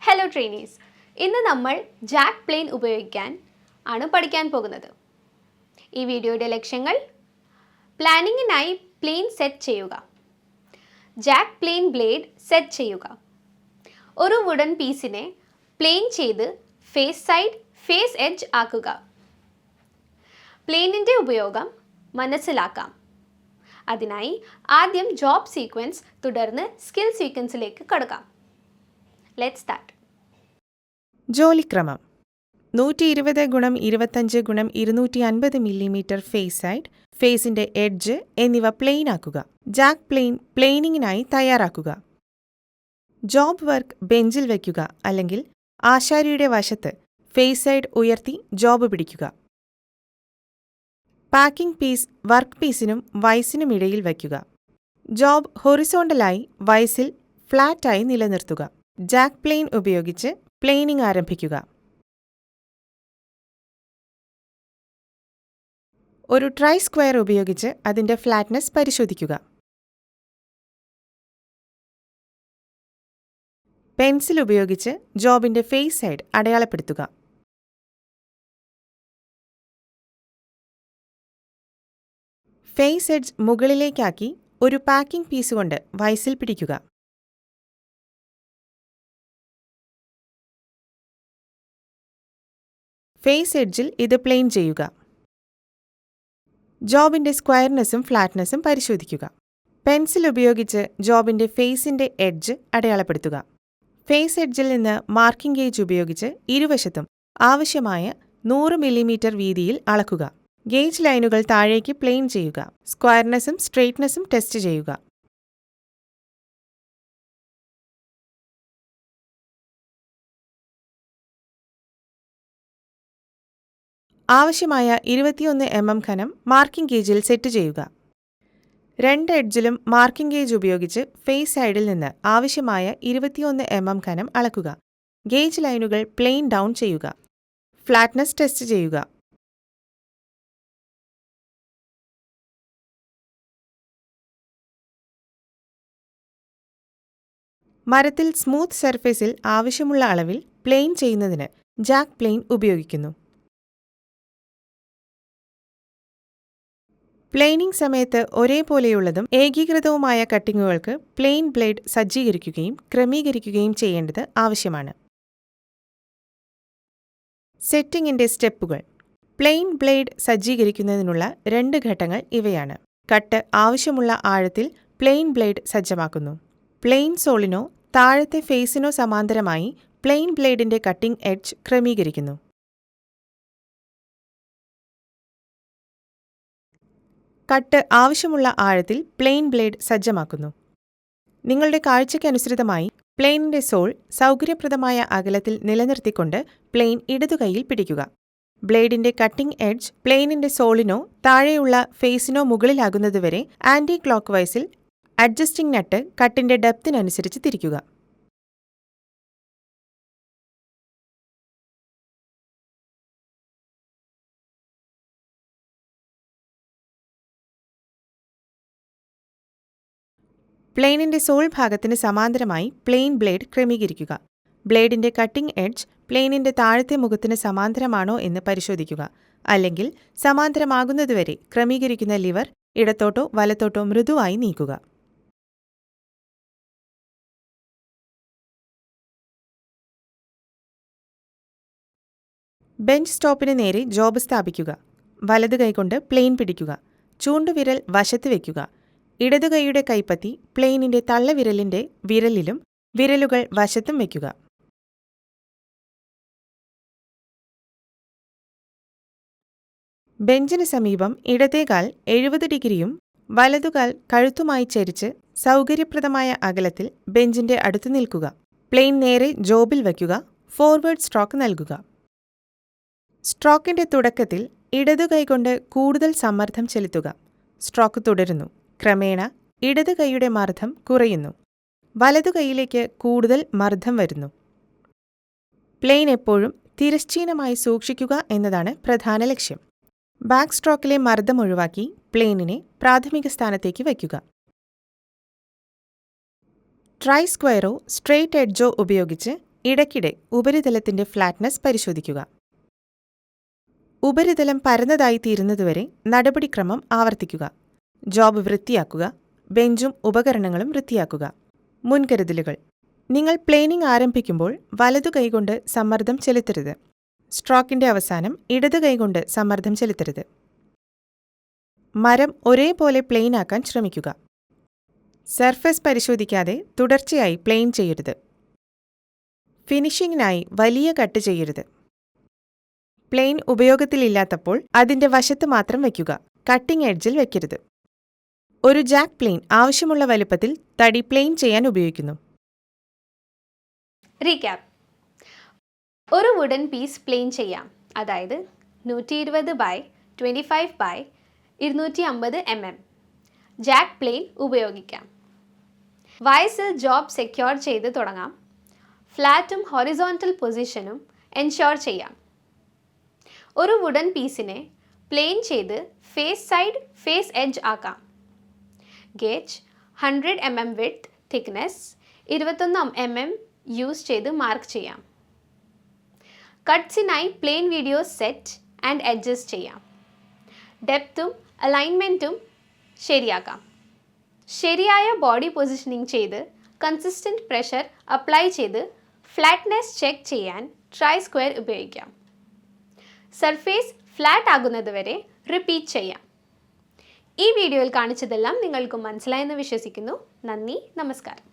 Hello trainees, ഇന്ന് നമ്മൾ Jack plain ഉപയോഗിക്കാൻ ആണ് പഠിക്കാൻ പോകുന്നത്. ഈ വീഡിയോയുടെ ലക്ഷ്യങ്ങൾ: പ്ലാനിങ്ങിനായി പ്ലെയിൻ സെറ്റ് ചെയ്യുക, ജാക്ക് പ്ലെയിൻ ബ്ലേഡ് സെറ്റ് ചെയ്യുക, ഒരു വുഡൻ പീസിനെ പ്ലെയിൻ ചെയ്ത് ഫേസ് സൈഡ് ഫേസ് എഡ്ജ് ആക്കുക, പ്ലെയിനിൻ്റെ ഉപയോഗം മനസ്സിലാക്കാം. അതിനായി ആദ്യം ജോബ് സീക്വൻസ്, തുടർന്ന് സ്കിൽ സീക്വൻസിലേക്ക് കടക്കാം. Let's start. ജോലിക്രമം: 120x25x250 mm ഫേസ് സൈഡ്, ഫേസിന്റെ എഡ്ജ് എന്നിവ പ്ലെയിൻ ആക്കുക. ജാക്ക് പ്ലെയിൻ പ്ലെയിനിങ്ങിനായി തയ്യാറാക്കുക. ജോബ് വർക്ക് ബെഞ്ചിൽ വയ്ക്കുക, അല്ലെങ്കിൽ ആശാരിയുടെ വശത്ത് ഫേസ് സൈഡ് ഉയർത്തി ജോബ് പിടിക്കുക. പാക്കിംഗ് പീസ് വർക്ക് പീസിനും വൈസിനും ഇടയിൽ വയ്ക്കുക. ജോബ് ഹൊറിസോണ്ടലായി വൈസിൽ ഫ്ലാറ്റായി നിലനിർത്തുക. ജാക്ക് പ്ലെയിൻ ഉപയോഗിച്ച് പ്ലെയിനിങ് ആരംഭിക്കുക. ഒരു ട്രൈ സ്ക്വയർ ഉപയോഗിച്ച് അതിന്റെ ഫ്ലാറ്റ്നെസ് പരിശോധിക്കുക. പെൻസിൽ ഉപയോഗിച്ച് ജോബിന്റെ ഫേസ് സൈഡ് അടയാളപ്പെടുത്തുക. ഫേസ് എഡ്ജ് മുകളിലേക്കാക്കി ഒരു പാക്കിംഗ് പീസ് കൊണ്ട് വൈസിൽ പിടിക്കുക. ഫേസ് എഡ്ജിൽ ഇത് പ്ലെയിൻ ചെയ്യുക. ജോബിന്റെ സ്ക്വയർനെസ്സും ഫ്ലാറ്റ്നെസ്സും പരിശോധിക്കുക. പെൻസിൽ ഉപയോഗിച്ച് ജോബിന്റെ ഫേസിന്റെ എഡ്ജ് അടയാളപ്പെടുത്തുക. ഫേസ് എഡ്ജിൽ നിന്ന് മാർക്കിംഗ് ഗേജ് ഉപയോഗിച്ച് ഇരുവശത്തും ആവശ്യമായ 100 mm വീതിയിൽ അളക്കുക. ഗേജ് ലൈനുകൾ താഴേക്ക് പ്ലെയിൻ ചെയ്യുക. സ്ക്വയർനെസ്സും സ്ട്രെയിറ്റ്നെസ്സും ടെസ്റ്റ് ചെയ്യുക. ആവശ്യമായ 21 mm ഘനം മാർക്കിംഗ് ഗേജിൽ സെറ്റ് ചെയ്യുക. രണ്ട് എഡ്ജിലും മാർക്കിംഗ് ഗേജ് ഉപയോഗിച്ച് ഫേസ് സൈഡിൽ നിന്ന് ആവശ്യമായ 21 mm ഘനം അളക്കുക. ഗേജ് ലൈനുകൾ പ്ലെയിൻ ഡൗൺ ചെയ്യുക. ഫ്ലാറ്റ്നെസ് ടെസ്റ്റ് ചെയ്യുക. മരത്തിൽ സ്മൂത്ത് സർഫേസിൽ ആവശ്യമുള്ള അളവിൽ പ്ലെയിൻ ചെയ്യുന്നതിന് ജാക്ക് പ്ലെയിൻ ഉപയോഗിക്കുന്നു. പ്ലെയിനിംഗ് സമയത്ത് ഒരേപോലെയുള്ളതും ഏകീകൃതവുമായ കട്ടിങ്ങുകൾക്ക് പ്ലെയിൻ ബ്ലേഡ് സജ്ജീകരിക്കുകയും ക്രമീകരിക്കുകയും ചെയ്യേണ്ടത് ആവശ്യമാണ്. സെറ്റിംഗിന്റെ സ്റ്റെപ്പുകൾ: പ്ലെയിൻ ബ്ലേഡ് സജ്ജീകരിക്കുന്നതിനുള്ള 2 ഘട്ടങ്ങൾ ഇവയാണ്. കട്ട് ആവശ്യമുള്ള ആഴത്തിൽ പ്ലെയിൻ ബ്ലേഡ് സജ്ജമാക്കുന്നു. പ്ലെയിൻ സോളിനോ താഴത്തെ ഫേസിനോ സമാന്തരമായി പ്ലെയിൻ ബ്ലേഡിന്റെ കട്ടിംഗ് എഡ്ജ് ക്രമീകരിക്കുന്നു. കട്ട് ആവശ്യമുള്ള ആഴത്തിൽ പ്ലെയിൻ ബ്ലേഡ് സജ്ജമാക്കുന്നു. നിങ്ങളുടെ കാഴ്ചയ്ക്കനുസൃതമായി പ്ലെയിനിന്റെ സോൾ സൗകര്യപ്രദമായ അകലത്തിൽ നിലനിർത്തിക്കൊണ്ട് പ്ലെയിൻ ഇടതുകൈയിൽ പിടിക്കുക. ബ്ലേഡിന്റെ കട്ടിംഗ് എഡ്ജ് പ്ലെയിനിന്റെ സോളിനോ താഴെയുള്ള ഫേസിനോ മുകളിലാകുന്നതുവരെ ആന്റി ക്ലോക്ക് വൈസിൽ അഡ്ജസ്റ്റിംഗ് നട്ട് കട്ടിന്റെ ഡെപ്തിനനുസരിച്ച് തിരിക്കുക. പ്ലെയിനിന്റെ സോൾ ഭാഗത്തിന് സമാന്തരമായി പ്ലെയിൻ ബ്ലേഡ് ക്രമീകരിക്കുക. ബ്ലേഡിന്റെ കട്ടിംഗ് എഡ്ജ് പ്ലെയിനിന്റെ താഴത്തെ മുഖത്തിന് സമാന്തരമാണോ എന്ന് പരിശോധിക്കുക. അല്ലെങ്കിൽ സമാന്തരമാകുന്നതുവരെ ക്രമീകരിക്കുന്ന ലിവർ ഇടത്തോട്ടോ വലത്തോട്ടോ മൃദുവായി നീക്കുക. ബെഞ്ച് സ്റ്റോപ്പിന് നേരെ ജോബ് സ്ഥാപിക്കുക. വലത് കൈകൊണ്ട് പ്ലെയിൻ പിടിക്കുക. ചൂണ്ടുവിരൽ വശത്ത് വയ്ക്കുക. ഇടതുകൈയുടെ കൈപ്പത്തി പ്ലെയിനിന്റെ തള്ളവിരലിന്റെ വിരലിലും വിരലുകൾ വശത്തും വയ്ക്കുക. ബെഞ്ചിന് സമീപം ഇടത്തേകാൽ 70 ഡിഗ്രിയും വലതുകാൽ കഴുത്തുമായി ചരിച്ച് സൗകര്യപ്രദമായ അകലത്തിൽ ബെഞ്ചിന്റെ അടുത്ത് നിൽക്കുക. പ്ലെയിൻ നേരെ ജോബിൽ വയ്ക്കുക. ഫോർവേഡ് സ്ട്രോക്ക് നൽകുക. സ്ട്രോക്കിന്റെ തുടക്കത്തിൽ ഇടതുകൈകൊണ്ട് കൂടുതൽ സമ്മർദ്ദം ചെലുത്തുക. സ്ട്രോക്ക് തുടരുന്നു. ക്രമേണ ഇടത് കൈയുടെ മർദ്ദം കുറയുന്നു. വലതുകൈയിലേക്ക് കൂടുതൽ മർദ്ദം വരുന്നു. പ്ലെയിൻ എപ്പോഴും തിരശ്ചീനമായി സൂക്ഷിക്കുക എന്നതാണ് പ്രധാന ലക്ഷ്യം. ബാക്ക് സ്ട്രോക്കിലെ മർദ്ദം ഒഴിവാക്കി പ്ലെയിനിനെ പ്രാഥമിക സ്ഥാനത്തേക്ക് വയ്ക്കുക. ട്രൈ സ്ക്വയറോ സ്ട്രെയിറ്റ് എഡ്ജോ ഉപയോഗിച്ച് ഇടയ്ക്കിടെ ഉപരിതലത്തിന്റെ ഫ്ലാറ്റ്നസ് പരിശോധിക്കുക. ഉപരിതലം പരന്നതായി തീരുന്നതുവരെ നടപടിക്രമം ആവർത്തിക്കുക. ജോബ് വൃത്തിയാക്കുക. ബെഞ്ചും ഉപകരണങ്ങളും വൃത്തിയാക്കുക. മുൻകരുതലുകൾ: നിങ്ങൾ പ്ലേനിംഗ് ആരംഭിക്കുമ്പോൾ വലതു കൈകൊണ്ട് സമ്മർദ്ദം ചെലുത്തരുത്. സ്ട്രോക്കിന്റെ അവസാനം ഇടതു കൈകൊണ്ട് സമ്മർദ്ദം ചെലുത്തരുത്. മരം ഒരേപോലെ പ്ലെയിൻ ആക്കാൻ ശ്രമിക്കുക. സർഫസ് പരിശോധിക്കാതെ തുടർച്ചയായി പ്ലെയിൻ ചെയ്യരുത്. ഫിനിഷിങ്ങിനായി വലിയ കട്ട് ചെയ്യരുത്. പ്ലെയിൻ ഉപയോഗത്തിലില്ലാത്തപ്പോൾ അതിന്റെ വശത്ത് മാത്രം വയ്ക്കുക. കട്ടിംഗ് എഡ്ജിൽ വയ്ക്കരുത്. ഒരു ജാക്ക് പ്ലെയിൻ ആവശ്യമുള്ള വലുപ്പത്തിൽ തടി പ്ലെയിൻ ചെയ്യാൻ ഉപയോഗിക്കുന്നു. റീക്യാപ്പ്: ഒരു വുഡൻ പീസ് പ്ലെയിൻ ചെയ്യാം, അതായത് 120 by 25 by 250 mm. Jack plane ഉപയോഗിക്കാം. വയസ്സിൽ ജോബ് സെക്യൂർ ചെയ്ത് തുടങ്ങാം. ഫ്ലാറ്റും ഹൊറിസോണ്ടൽ പൊസിഷനും എൻഷുർ ചെയ്യാം. ഒരു വുഡൻ പീസിനെ പ്ലെയിൻ ചെയ്ത് ഫേസ് സൈഡ് ഫേസ് എഡ്ജ് ആക്കാം. Gauge 100 mm width, thickness 21 mm use ചെയ്ത് മാർക്ക് ചെയ്യാം. കട്ട്സിനായി plane video set and adjust ചെയ്യാം. ഡെപ്തും അലൈൻമെൻറ്റും ശരിയാക്കാം. ശരിയായ ബോഡി പൊസിഷനിങ് ചെയ്ത് കൺസിസ്റ്റൻറ്റ് പ്രഷർ അപ്ലൈ ചെയ്ത് ഫ്ലാറ്റ്നെസ് ചെക്ക് ചെയ്യാൻ ട്രൈ സ്ക്വയർ ഉപയോഗിക്കാം. സർഫേസ് ഫ്ലാറ്റ് ആകുന്നതുവരെ റിപ്പീറ്റ് ചെയ്യാം. ഈ വീഡിയോയിൽ കാണിച്ചതെല്ലാം നിങ്ങൾക്ക് മനസ്സിലായെന്ന് വിശ്വസിക്കുന്നു. നന്ദി, നമസ്കാരം.